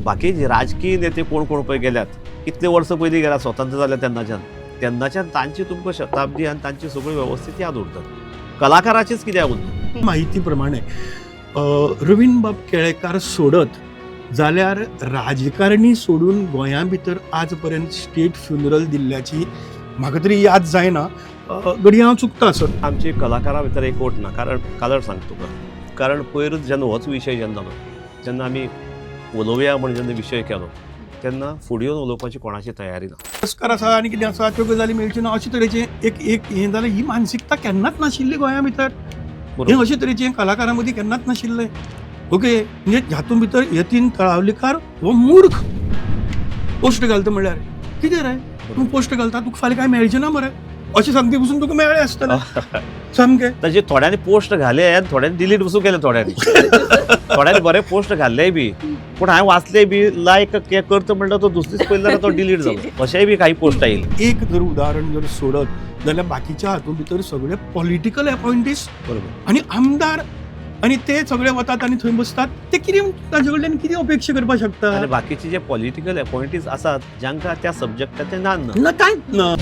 बाकी जे राजकीय नेते कोण कोण पळय गेल्यात कितले वर्स पयलीं गेल्यात स्वतंत्र जाल्या तेन्नाच्यान तांची तुमकां शताब्दी आनी तांची सगळी वेवस्थीत याद उरतात कलाकाराचीच कित्याक उरना माहिती प्रमाणे रवींद्र बाब केळेकार सोडत जाल्यार राजकारणी सोडून गोंया भितर आज पर्यंत स्टेट फ्युनरल दिल्ल्याची म्हाका तरी याद जायना घडये हांव चुकता सर आमची कलाकारां भितर एकवट ना कारण सांगता तुका कारण पयरूच जेन्ना होच विशय जालो जेन्ना आमी उलोवया म्हण जेन्ना विशय केलो तेन्ना फुडें येवन उलोवपाची कोणाची तयारी ना पुरस्कार आसा आनी कितें आसा त्यो गजाली मेळच्यो ना अशे तरेचे एक हें जालें ही मानसिकता केन्नाच नाशिल्ली गोंया भितर हें अशे तरेचें कलाकारां मदीं केन्नाच नाशिल्लें ओके म्हणजे हातूंत भितर यतीन तळावलीकार हो मूर्ख पोस्ट घालता म्हणल्यार कितें रे तूं पोस्ट घालता तुका फाल्यां काय मेळचें ना मरे अशें सांगते पसून तुका मेळ्ळें आसतलें सामकें ताचे थोड्यांनी पोस्ट घाले आनी थोड्यांनी डिलीट पसून केले थोड्यांनी बरे पोस्ट घाल्लेय बी पूण हांवें वाचले बी लायक करता म्हणटा तो दुसरीच पयले तो डिलीट जालो अशेंय बी काही पोस्ट आयले एक जर उदाहरण जर सोडत जाल्यार बाकीच्या हातूंत भितर सगळे पॉलिटिकल अपॉयंटीज बरोबर आनी आमदार आनी ते सगळे वतात आनी थंय बसतात ते कितें ताजे कडल्यान कितें अपेक्षा करपाक शकता आनी बाकीचे जे पॉलिटिकल अपॉयंटीज आसात जांकां त्या सब्जेक्टाचें ज्ञान ना ना कांयच ना